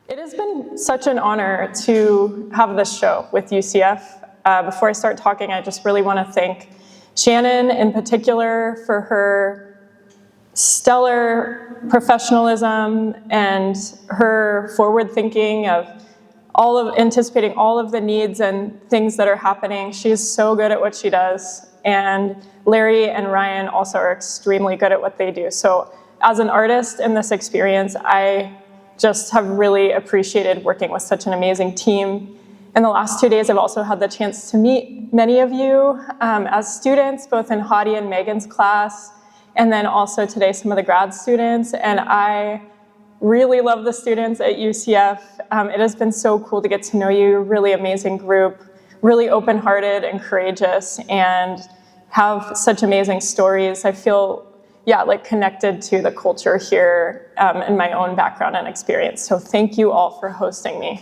It has been such an honor to have this show with UCF. Before I start talking, I just really want to thank Shannon in particular for her stellar professionalism and her forward thinking of anticipating all of the needs and things that are happening. She is so good at what she does. And Larry and Ryan also are extremely good at what they do. So as an artist in this experience, I just have really appreciated working with such an amazing team. In the last 2 days, I've also had the chance to meet many of you as students, both in Hadi and Megan's class, and then also today some of the grad students. And I really love the students at UCF. It has been so cool to get to know you, really amazing group, really open-hearted and courageous, and have such amazing stories. I feel like connected to the culture here in my own background and experience. So thank you all for hosting me.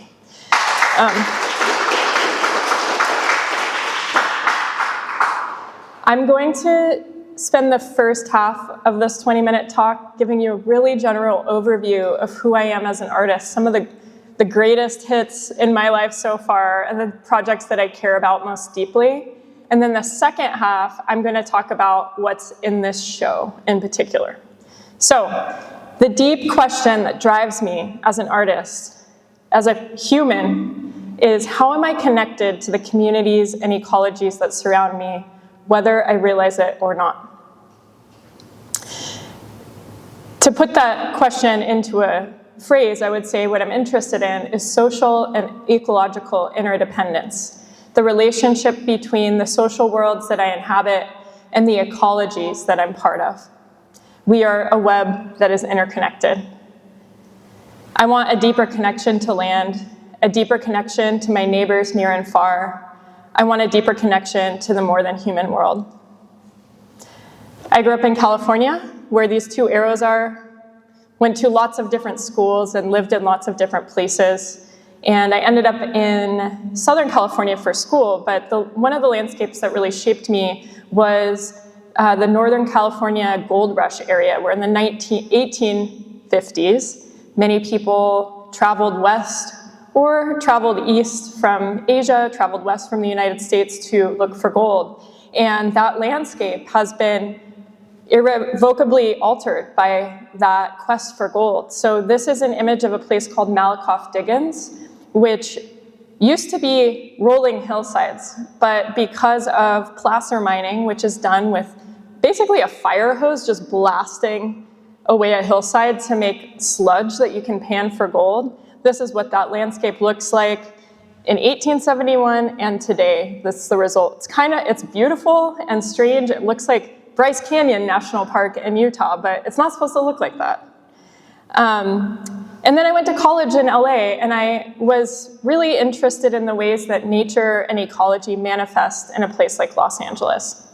I'm going to spend the first half of this 20-minute talk giving you a really general overview of who I am as an artist, some of the greatest hits in my life so far, and the projects that I care about most deeply. And then the second half, I'm going to talk about what's in this show in particular. So the deep question that drives me as an artist, as a human, is how am I connected to the communities and ecologies that surround me, whether I realize it or not? To put that question into a phrase, I would say what I'm interested in is social and ecological interdependence, the relationship between the social worlds that I inhabit and the ecologies that I'm part of. We are a web that is interconnected. I want a deeper connection to land, a deeper connection to my neighbors near and far. I want a deeper connection to the more than human world. I grew up in California, where these two arrows are, went to lots of different schools and lived in lots of different places. And I ended up in Southern California for school, but one of the landscapes that really shaped me was the Northern California gold rush area, where in the 1850s, many people traveled west or traveled east from Asia, traveled west from the United States to look for gold. And that landscape has been irrevocably altered by that quest for gold. So this is an image of a place called Malakoff Diggins, which used to be rolling hillsides, but because of placer mining, which is done with basically a fire hose just blasting away a hillside to make sludge that you can pan for gold, this is what that landscape looks like in 1871 and today. This is the result. It's beautiful and strange. It looks like Bryce Canyon National Park in Utah, but it's not supposed to look like that. And then I went to college in LA, and I was really interested in the ways that nature and ecology manifest in a place like Los Angeles.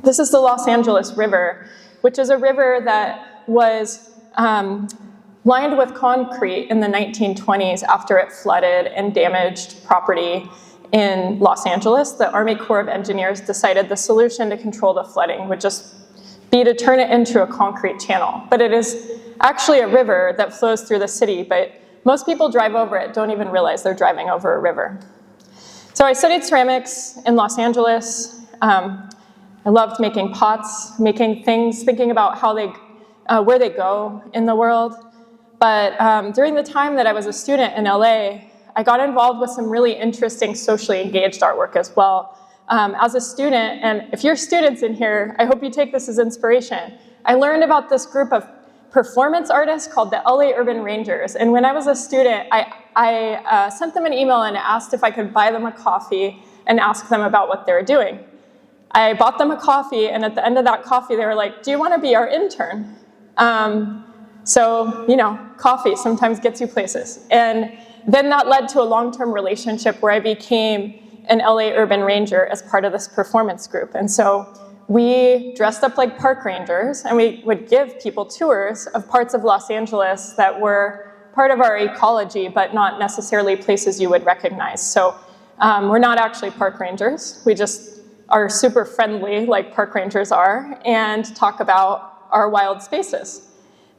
This is the Los Angeles River, which is a river that was lined with concrete in the 1920s after it flooded and damaged property in Los Angeles. The Army Corps of Engineers decided the solution to control the flooding would just be to turn it into a concrete channel. But it is actually a river that flows through the city, but most people drive over it, don't even realize they're driving over a river. So I studied ceramics in Los Angeles. I loved making pots, making things, thinking about how where they go in the world. But during the time that I was a student in LA, I got involved with some really interesting socially engaged artwork as well. As a student, and if you're students in here, I hope you take this as inspiration. I learned about this group of performance artists called the LA Urban Rangers. And when I was a student, I sent them an email and asked if I could buy them a coffee and ask them about what they were doing. I bought them a coffee, and at the end of that coffee, they were like, "Do you want to be our intern?" So, coffee sometimes gets you places. And then that led to a long-term relationship where I became an LA Urban Ranger as part of this performance group. And so we dressed up like park rangers, and we would give people tours of parts of Los Angeles that were part of our ecology, but not necessarily places you would recognize. So we're not actually park rangers. We just are super friendly, like park rangers are, and talk about our wild spaces.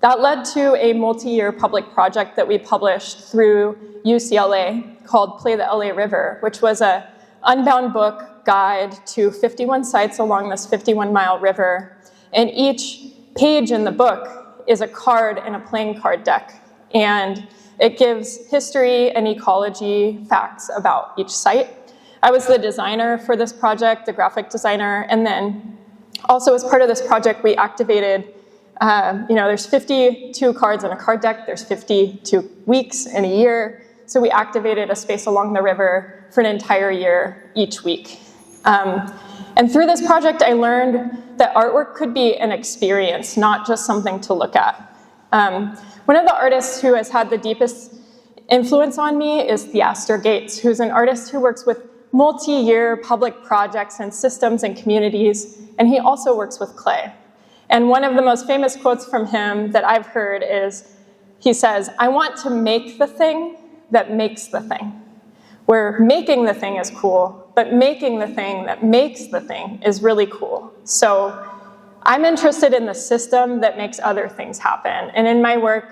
That led to a multi-year public project that we published through UCLA called Play the LA River, which was an unbound book guide to 51 sites along this 51-mile river. And each page in the book is a card in a playing card deck. And it gives history and ecology facts about each site. I was the designer for this project, the graphic designer, and then also as part of this project, we activated, there's 52 cards in a card deck, there's 52 weeks in a year, so we activated a space along the river for an entire year each week. And through this project, I learned that artwork could be an experience, not just something to look at. One of the artists who has had the deepest influence on me is Theaster Gates, who's an artist who works with multi-year public projects and systems and communities, and he also works with clay. And one of the most famous quotes from him that I've heard is, he says, "I want to make the thing that makes the thing." Where making the thing is cool, but making the thing that makes the thing is really cool. So I'm interested in the system that makes other things happen. And in my work,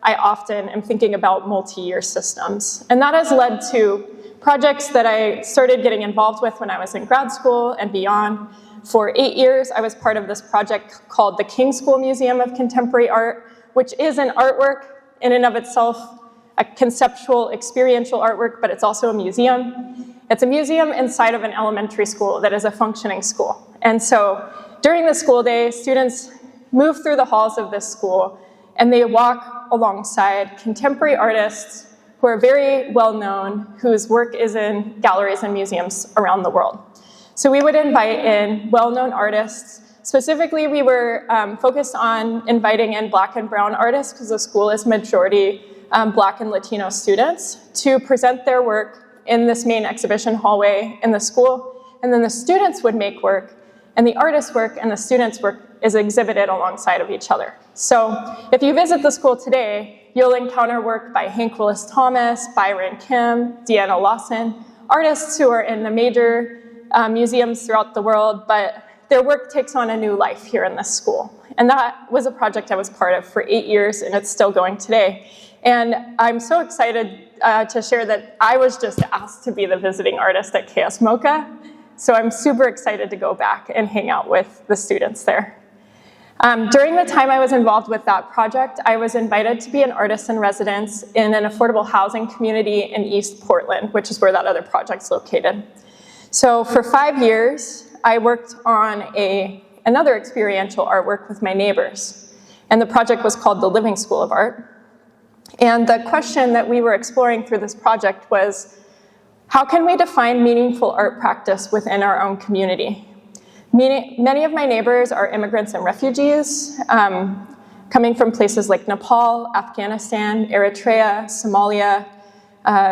I often am thinking about multi-year systems. And that has led to projects that I started getting involved with when I was in grad school and beyond. For 8 years, I was part of this project called the King School Museum of Contemporary Art, which is an artwork in and of itself, a conceptual, experiential artwork, but it's also a museum. It's a museum inside of an elementary school that is a functioning school. And so during the school day, students move through the halls of this school and they walk alongside contemporary artists who are very well known, whose work is in galleries and museums around the world. So we would invite in well-known artists. Specifically, we were focused on inviting in Black and brown artists because the school is majority Black and Latino students to present their work in this main exhibition hallway in the school. And then the students would make work, and the artist's work and the students' work is exhibited alongside of each other. So if you visit the school today, you'll encounter work by Hank Willis Thomas, Byron Kim, Deanna Lawson, artists who are in the major museums throughout the world, but their work takes on a new life here in this school. And that was a project I was part of for 8 years, and it's still going today. And I'm so excited to share that I was just asked to be the visiting artist at KS MoCA. So I'm super excited to go back and hang out with the students there. During the time I was involved with that project, I was invited to be an artist in residence in an affordable housing community in East Portland, which is where that other project's located. So for 5 years, I worked on another experiential artwork with my neighbors. And the project was called the Living School of Art. And the question that we were exploring through this project was, how can we define meaningful art practice within our own community? Many of my neighbors are immigrants and refugees, coming from places like Nepal, Afghanistan, Eritrea, Somalia,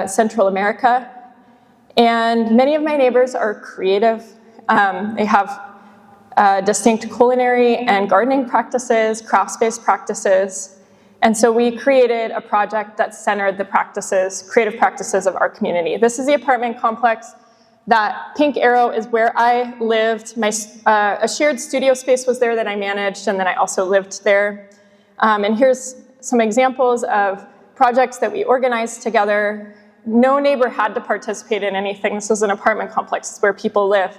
Central America. And many of my neighbors are creative. They have distinct culinary and gardening practices, crafts-based practices. And so we created a project that centered the creative practices of our community. This is the apartment complex. That pink arrow is where I lived. A shared studio space was there that I managed, and then I also lived there. And here's some examples of projects that we organized together. No neighbor had to participate in anything. This is an apartment complex. It's where people live.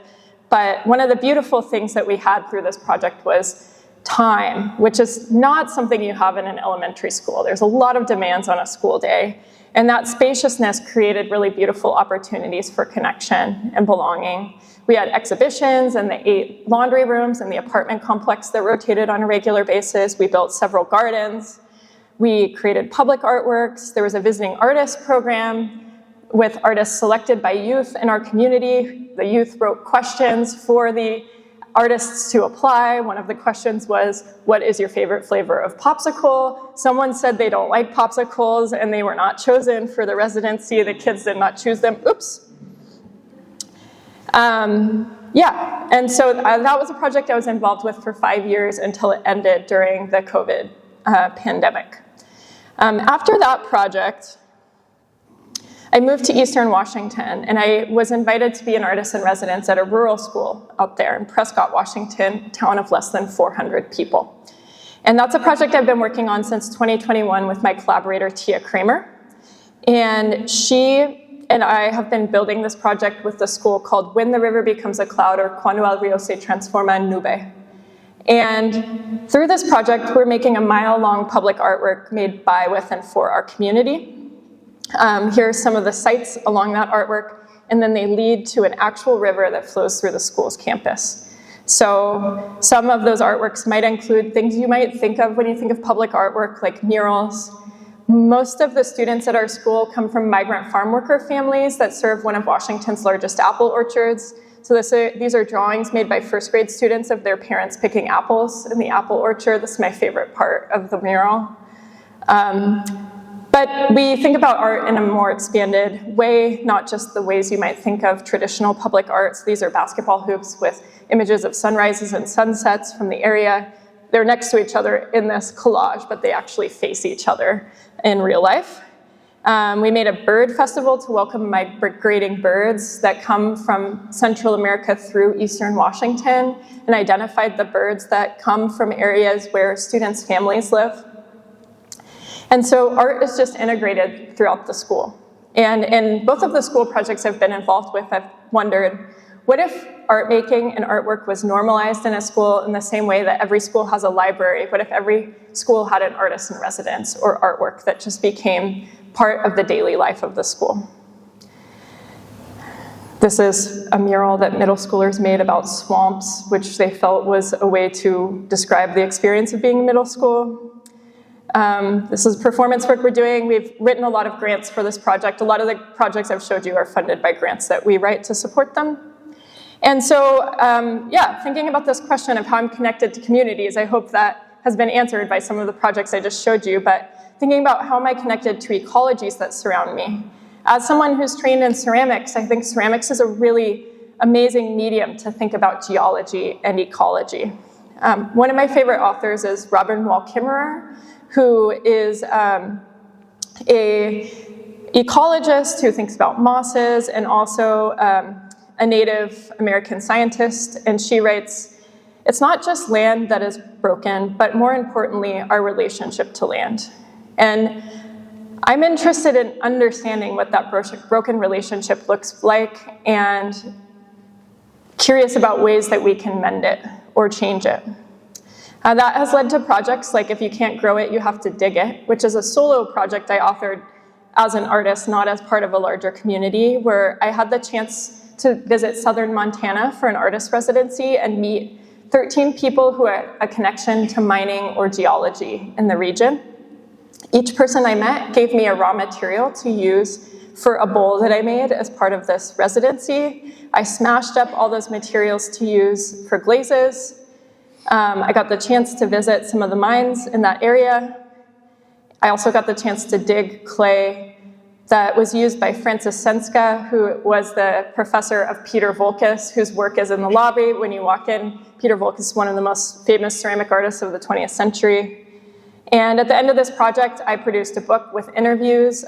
But one of the beautiful things that we had through this project was time, which is not something you have in an elementary school. There's a lot of demands on a school day. And that spaciousness created really beautiful opportunities for connection and belonging. We had exhibitions and the 8 laundry rooms in the apartment complex that rotated on a regular basis. We built several gardens. We created public artworks. There was a visiting artist program with artists selected by youth in our community. The youth wrote questions for the artists to apply. One of the questions was, what is your favorite flavor of popsicle? Someone said they don't like popsicles and they were not chosen for the residency. The kids did not choose them. Oops. And so that was a project I was involved with for 5 years until it ended during the COVID pandemic. After that project, I moved to Eastern Washington, and I was invited to be an artist in residence at a rural school out there in Prescott, Washington, a town of less than 400 people. And that's a project I've been working on since 2021 with my collaborator, Tia Kramer. And she and I have been building this project with the school called When the River Becomes a Cloud, or Cuando el Río se transforma en nube. And through this project, we're making a mile-long public artwork made by, with, and for our community. Here are some of the sites along that artwork, and then they lead to an actual river that flows through the school's campus. So some of those artworks might include things you might think of when you think of public artwork, like murals. Most of the students at our school come from migrant farm worker families that serve one of Washington's largest apple orchards. So these are drawings made by first grade students of their parents picking apples in the apple orchard. This is my favorite part of the mural. But we think about art in a more expanded way, not just the ways you might think of traditional public arts. These are basketball hoops with images of sunrises and sunsets from the area. They're next to each other in this collage, but they actually face each other in real life. We made a bird festival to welcome migrating birds that come from Central America through Eastern Washington, and identified the birds that come from areas where students' families live. And so art is just integrated throughout the school. And in both of the school projects I've been involved with, I've wondered, what if art making and artwork was normalized in a school in the same way that every school has a library? What if every school had an artist in residence or artwork that just became part of the daily life of the school? This is a mural that middle schoolers made about swamps, which they felt was a way to describe the experience of being in middle school. This is performance work we're doing. We've written a lot of grants for this project. A lot of the projects I've showed you are funded by grants that we write to support them. And so, thinking about this question of how I'm connected to communities, I hope that has been answered by some of the projects I just showed you, but thinking about how am I connected to ecologies that surround me. As someone who's trained in ceramics, I think ceramics is a really amazing medium to think about geology and ecology. One of my favorite authors is Robin Wall Kimmerer, who is a ecologist who thinks about mosses, and also a Native American scientist. And she writes, "It's not just land that is broken, but more importantly, our relationship to land." And I'm interested in understanding what that broken relationship looks like, and curious about ways that we can mend it or change it. That has led to projects like If You Can't Grow It, You Have to Dig It, which is a solo project I authored as an artist, not as part of a larger community, where I had the chance to visit southern Montana for an artist residency and meet 13 people who had a connection to mining or geology in the region. Each person I met gave me a raw material to use for a bowl that I made as part of this residency. I smashed up all those materials to use for glazes. I got the chance to visit some of the mines in that area. I also got the chance to dig clay that was used by Francis Senska, who was the professor of Peter Volkus, whose work is in the lobby when you walk in. Peter Volkus is one of the most famous ceramic artists of the 20th century. And at the end of this project, I produced a book with interviews,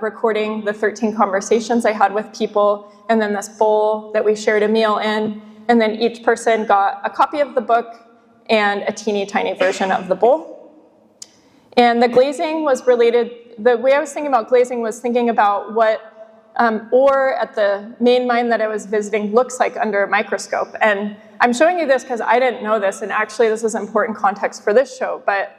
recording the 13 conversations I had with people, and then this bowl that we shared a meal in. And then each person got a copy of the book and a teeny tiny version of the bowl. And the glazing was related, the way I was thinking about glazing was thinking about what ore at the main mine that I was visiting looks like under a microscope. And I'm showing you this because I didn't know this, and actually this is important context for this show, but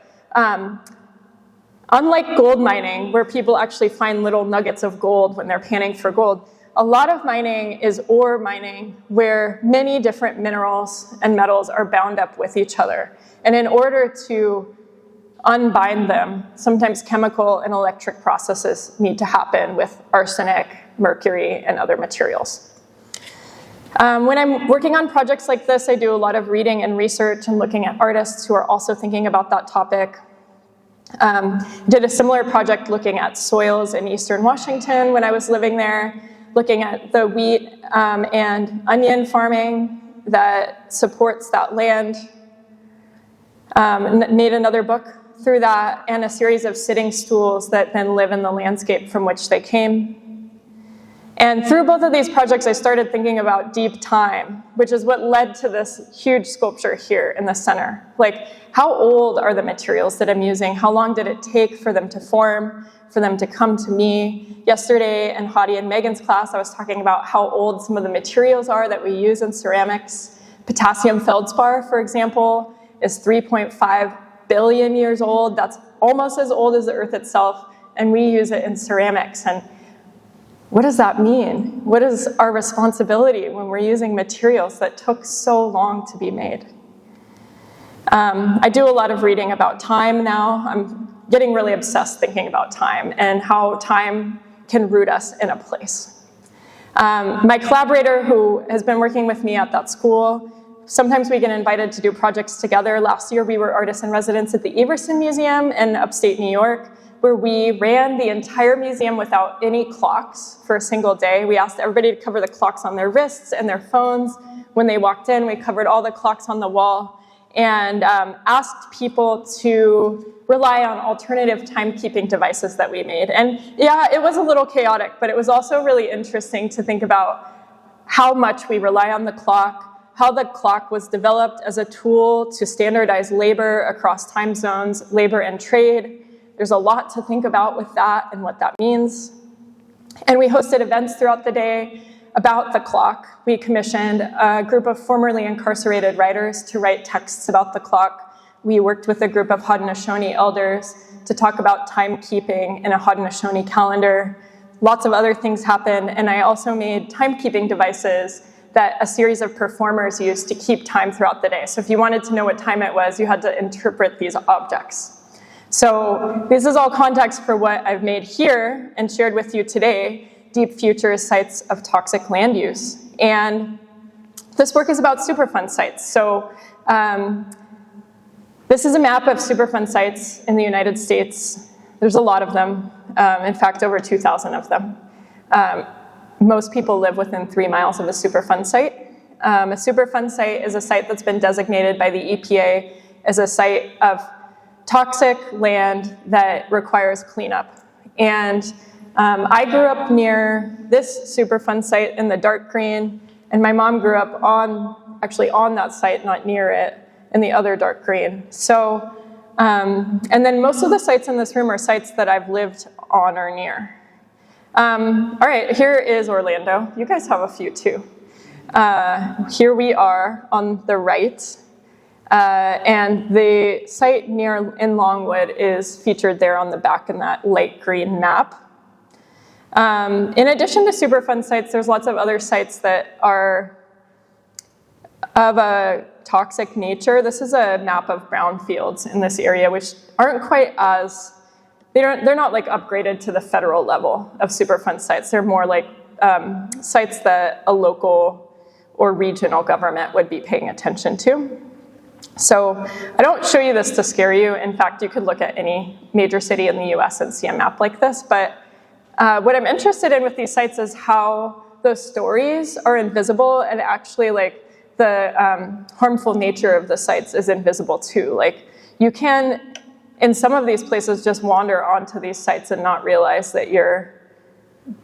unlike gold mining, where people actually find little nuggets of gold when they're panning for gold, a lot of mining is ore mining, where many different minerals and metals are bound up with each other. And in order to unbind them, sometimes chemical and electric processes need to happen with arsenic, mercury, and other materials. When I'm working on projects like this, I do a lot of reading and research and looking at artists who are also thinking about that topic. Did a similar project looking at soils in Eastern Washington when I was living there, looking at the wheat and onion farming that supports that land. Made another book through that, and a series of sitting stools that then live in the landscape from which they came. And through both of these projects, I started thinking about deep time, which is what led to this huge sculpture here in the center. Like, how old are the materials that I'm using? How long did it take for them to form, for them to come to me? Yesterday in Hadi and Megan's class, I was talking about how old some of the materials are that we use in ceramics. Potassium feldspar, for example, is 3.5 billion years old. That's almost as old as the Earth itself, and we use it in ceramics. And what does that mean? What is our responsibility when we're using materials that took so long to be made? I do a lot of reading about time now. I'm getting really obsessed thinking about time and how time can root us in a place. My collaborator, who has been working with me at that school, sometimes we get invited to do projects together. Last year we were artists in residence at the Everson Museum in upstate New York, where we ran the entire museum without any clocks for a single day. We asked everybody to cover the clocks on their wrists and their phones. When they walked in, we covered all the clocks on the wall and asked people to rely on alternative timekeeping devices that we made. And yeah, it was a little chaotic, but it was also really interesting to think about how much we rely on the clock, how the clock was developed as a tool to standardize labor across time zones, labor and trade. There's a lot to think about with that and what that means. And we hosted events throughout the day about the clock. We commissioned a group of formerly incarcerated writers to write texts about the clock. We worked with a group of Haudenosaunee elders to talk about timekeeping in a Haudenosaunee calendar. Lots of other things happened, and I also made timekeeping devices that a series of performers used to keep time throughout the day. So if you wanted to know what time it was, you had to interpret these objects. So this is all context for what I've made here and shared with you today, Deep Futures Sites of Toxic Land Use. And this work is about Superfund sites. So this is a map of Superfund sites in the United States. There's a lot of them, in fact, over 2,000 of them. Most people live within 3 miles of a Superfund site. A Superfund site is a site that's been designated by the EPA as a site of toxic land that requires cleanup. And I grew up near this Superfund site in the dark green, and my mom grew up actually on that site, not near it, in the other dark green. So, and then most of the sites in this room are sites that I've lived on or near. All right, here is Orlando. You guys have a few too. Here we are on the right. And the site in Longwood is featured there on the back in that light green map. In addition to Superfund sites, there's lots of other sites that are of a toxic nature. This is a map of brownfields in this area, which aren't quite as, they're not like upgraded to the federal level of Superfund sites. They're more like sites that a local or regional government would be paying attention to. So I don't show you this to scare you. In fact, you could look at any major city in the US and see a map like this. But what I'm interested in with these sites is how those stories are invisible, and actually like the harmful nature of the sites is invisible too. Like you can, in some of these places, just wander onto these sites and not realize that you're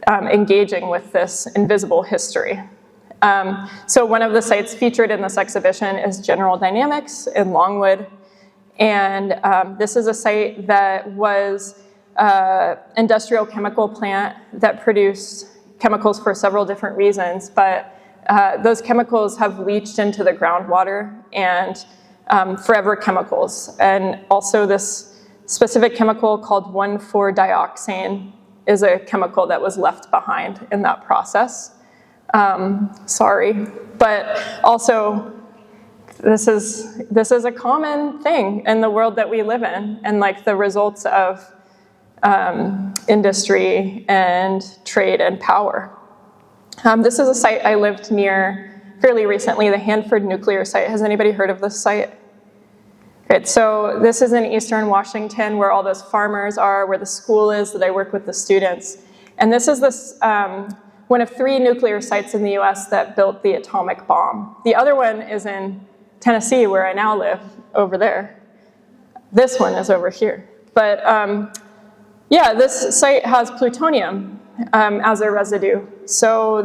engaging with this invisible history. So one of the sites featured in this exhibition is General Dynamics in Longwood. And this is a site that was an industrial chemical plant that produced chemicals for several different reasons, but those chemicals have leached into the groundwater and forever chemicals. And also this specific chemical called 1,4-dioxane is a chemical that was left behind in that process. Sorry, but also this is a common thing in the world that we live in, and like the results of industry and trade and power. This is a site I lived near fairly recently, the Hanford nuclear site. Has anybody heard of this site? Great, so this is in eastern Washington where all those farmers are, where the school is that I work with the students. And this is one of 3 nuclear sites in the US that built the atomic bomb. The other one is in Tennessee, where I now live, over there. This one is over here. But yeah, this site has plutonium as a residue. So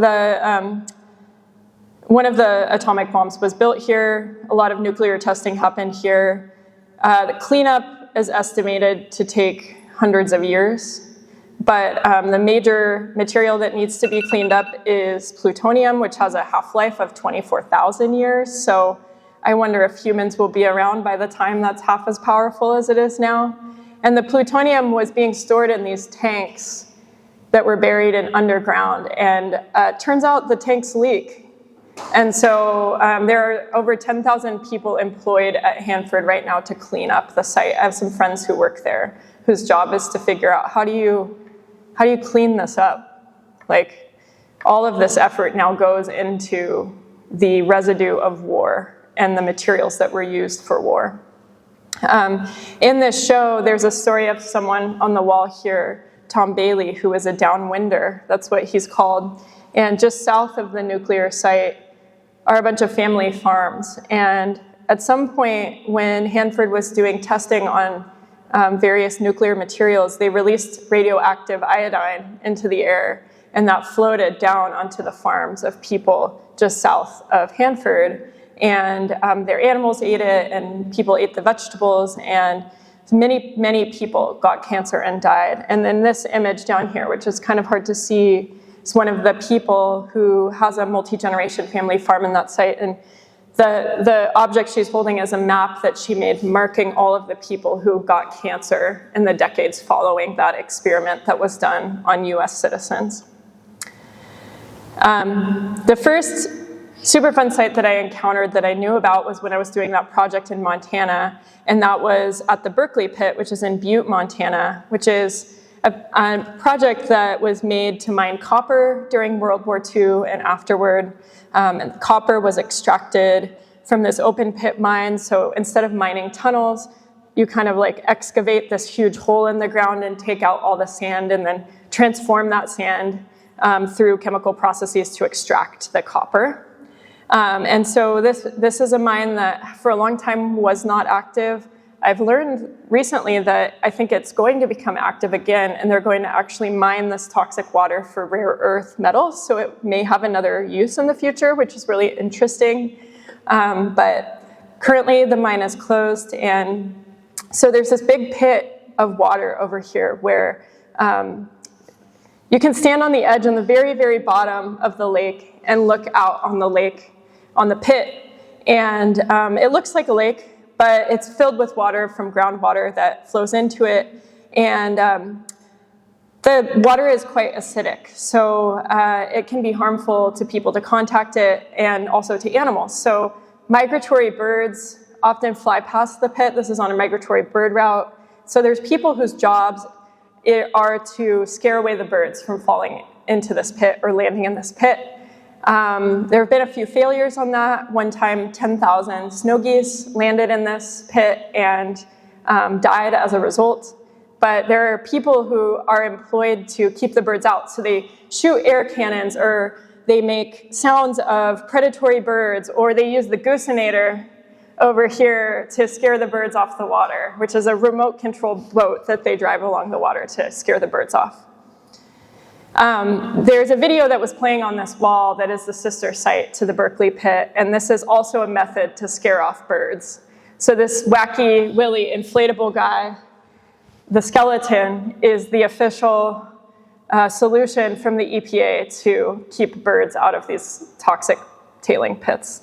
one of the atomic bombs was built here. A lot of nuclear testing happened here. The cleanup is estimated to take hundreds of years. But the major material that needs to be cleaned up is plutonium, which has a half-life of 24,000 years. So I wonder if humans will be around by the time that's half as powerful as it is now. And the plutonium was being stored in these tanks that were buried in underground. And turns out the tanks leak. And so there are over 10,000 people employed at Hanford right now to clean up the site. I have some friends who work there whose job is to figure out how do you clean this up? Like, all of this effort now goes into the residue of war and the materials that were used for war. In this show, there's a story of someone on the wall here, Tom Bailey, who is a downwinder. That's what he's called. And just south of the nuclear site are a bunch of family farms. And at some point, when Hanford was doing testing on various nuclear materials, they released radioactive iodine into the air, and that floated down onto the farms of people just south of Hanford. And their animals ate it, and people ate the vegetables, and many, many people got cancer and died. And then this image down here, which is kind of hard to see, is one of the people who has a multi-generation family farm in that site. And the object she's holding is a map that she made marking all of the people who got cancer in the decades following that experiment that was done on US citizens. The first Superfund site that I encountered that I knew about was when I was doing that project in Montana, and that was at the Berkeley pit, which is in Butte, Montana, which is a project that was made to mine copper during World War II and afterward. And copper was extracted from this open pit mine. So instead of mining tunnels, you kind of like excavate this huge hole in the ground and take out all the sand and then transform that sand through chemical processes to extract the copper. And so this is a mine that for a long time was not active. I've learned recently that I think it's going to become active again, and they're going to actually mine this toxic water for rare earth metals, so it may have another use in the future, which is really interesting. But currently the mine is closed, and so there's this big pit of water over here where you can stand on the edge on the very, very bottom of the lake and look out on the lake, on the pit, and it looks like a lake, but it's filled with water from groundwater that flows into it. And the water is quite acidic, so it can be harmful to people to contact it and also to animals. So migratory birds often fly past the pit. This is on a migratory bird route. So there's people whose jobs are to scare away the birds from falling into this pit or landing in this pit. There have been a few failures on that. One time, 10,000 snow geese landed in this pit and died as a result. But there are people who are employed to keep the birds out. So they shoot air cannons, or they make sounds of predatory birds, or they use the gooseinator over here to scare the birds off the water, which is a remote-controlled boat that they drive along the water to scare the birds off. There's a video that was playing on this wall that is the sister site to the Berkeley pit, and this is also a method to scare off birds. So this wacky, willy, inflatable guy, the skeleton, is the official solution from the EPA to keep birds out of these toxic tailing pits.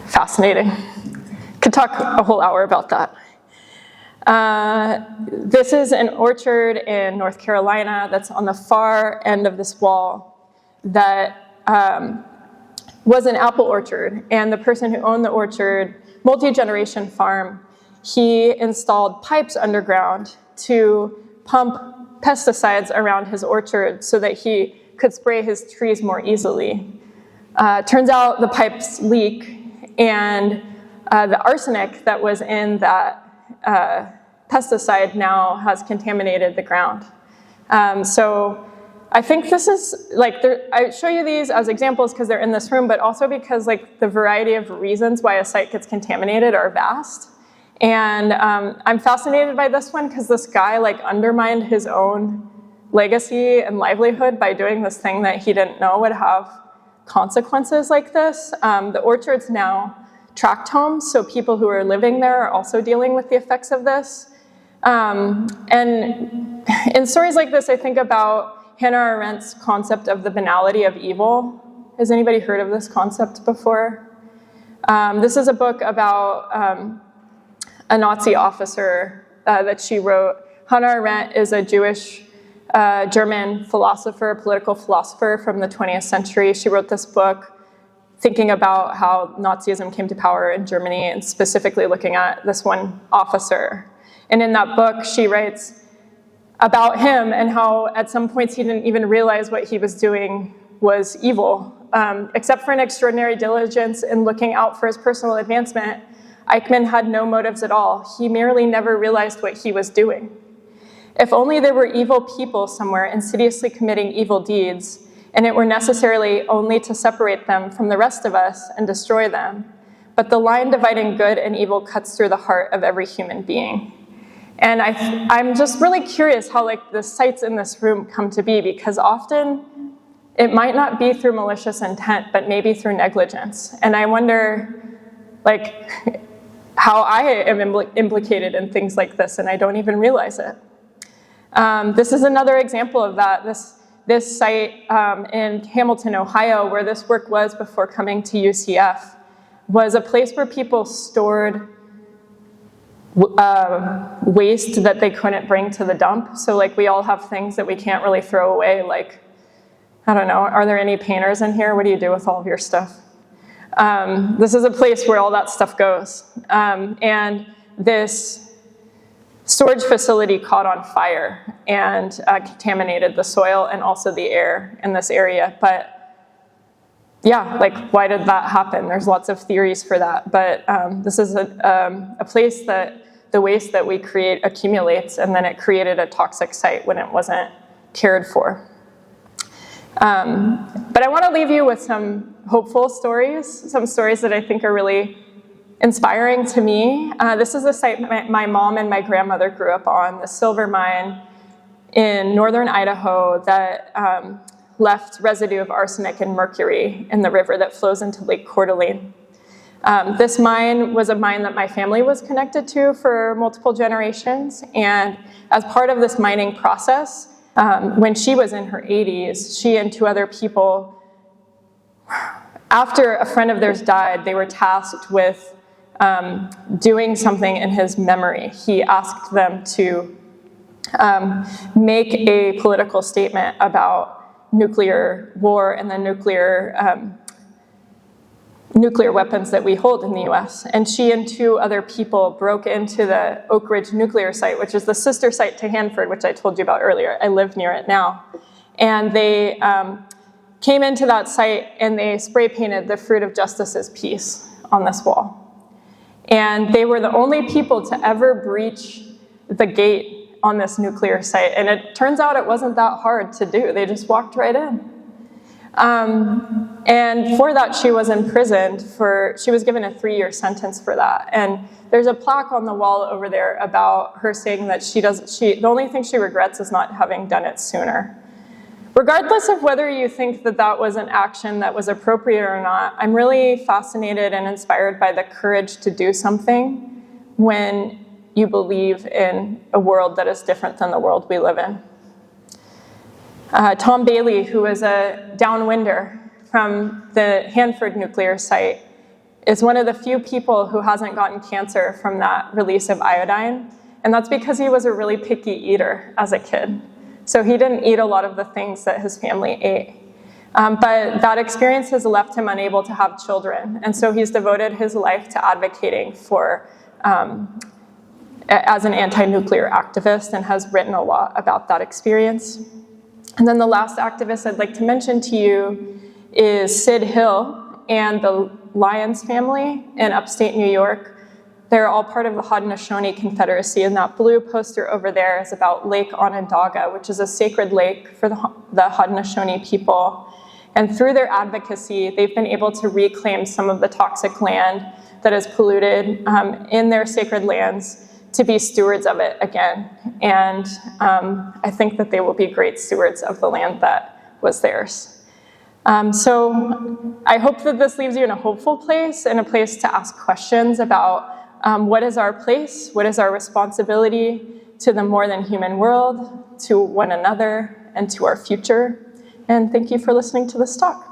Fascinating. Could talk a whole hour about that. This is an orchard in North Carolina that's on the far end of this wall that was an apple orchard. And the person who owned the orchard, multi-generation farm, he installed pipes underground to pump pesticides around his orchard so that he could spray his trees more easily. Turns out the pipes leak, and the arsenic that was in that pesticide now has contaminated the ground. So I think this is, like, I show you these as examples because they're in this room, but also because, like, the variety of reasons why a site gets contaminated are vast. And I'm fascinated by this one because this guy, like, undermined his own legacy and livelihood by doing this thing that he didn't know would have consequences like this. The orchard's now tract homes, so people who are living there are also dealing with the effects of this. And in stories like this, I think about Hannah Arendt's concept of the banality of evil. Has anybody heard of this concept before? This is a book about a Nazi officer that she wrote. Hannah Arendt is a Jewish German philosopher, political philosopher from the 20th century. She wrote this book thinking about how Nazism came to power in Germany and specifically looking at this one officer. And in that book, she writes about him and how at some points he didn't even realize what he was doing was evil. Except for an extraordinary diligence in looking out for his personal advancement, Eichmann had no motives at all. He merely never realized what he was doing. If only there were evil people somewhere insidiously committing evil deeds, and it were necessarily only to separate them from the rest of us and destroy them. But the line dividing good and evil cuts through the heart of every human being. And I'm just really curious how the sites in this room come to be, because often it might not be through malicious intent, but maybe through negligence. And I wonder how I am implicated in things like this, and I don't even realize it. This is another example of that. This site in Hamilton, Ohio, where this work was before coming to UCF, was a place where people stored waste that they couldn't bring to the dump. So we all have things that we can't really throw away, I don't know, are there any painters in here? What do you do with all of your stuff? This is a place where all that stuff goes. And this storage facility caught on fire and contaminated the soil and also the air in this area. But yeah, why did that happen? There's lots of theories for that. But this is a place that the waste that we create accumulates, and then it created a toxic site when it wasn't cared for. But I want to leave you with some hopeful stories, some stories that I think are really inspiring to me. This is the site my mom and my grandmother grew up on, the silver mine in northern Idaho that left residue of arsenic and mercury in the river that flows into Lake Coeur d'Alene. This mine was a mine that my family was connected to for multiple generations, and as part of this mining process, when she was in her 80s, she and two other people, after a friend of theirs died, they were tasked with doing something in his memory. He asked them to make a political statement about nuclear war and the nuclear weapons that we hold in the US. And she and two other people broke into the Oak Ridge nuclear site, which is the sister site to Hanford, which I told you about earlier. I live near it now. And they came into that site and they spray painted the Fruit of Justice's piece on this wall. And they were the only people to ever breach the gate on this nuclear site. And it turns out it wasn't that hard to do. They just walked right in. And for that, she was imprisoned she was given a 3-year sentence for that. And there's a plaque on the wall over there about her saying that the only thing she regrets is not having done it sooner. Regardless of whether you think that that was an action that was appropriate or not, I'm really fascinated and inspired by the courage to do something when you believe in a world that is different than the world we live in. Tom Bailey, who was a downwinder from the Hanford nuclear site, is one of the few people who hasn't gotten cancer from that release of iodine. And that's because he was a really picky eater as a kid. So he didn't eat a lot of the things that his family ate. But that experience has left him unable to have children. And so he's devoted his life to advocating for, as an anti-nuclear activist, and has written a lot about that experience. And then the last activist I'd like to mention to you is Sid Hill and the Lyons family in upstate New York. They're all part of the Haudenosaunee Confederacy, and that blue poster over there is about Lake Onondaga, which is a sacred lake for the Haudenosaunee people. And through their advocacy, they've been able to reclaim some of the toxic land that is polluted in their sacred lands to be stewards of it again. And I think that they will be great stewards of the land that was theirs. So I hope that this leaves you in a hopeful place, and a place to ask questions about what is our place, what is our responsibility to the more than human world, to one another, and to our future. And thank you for listening to this talk.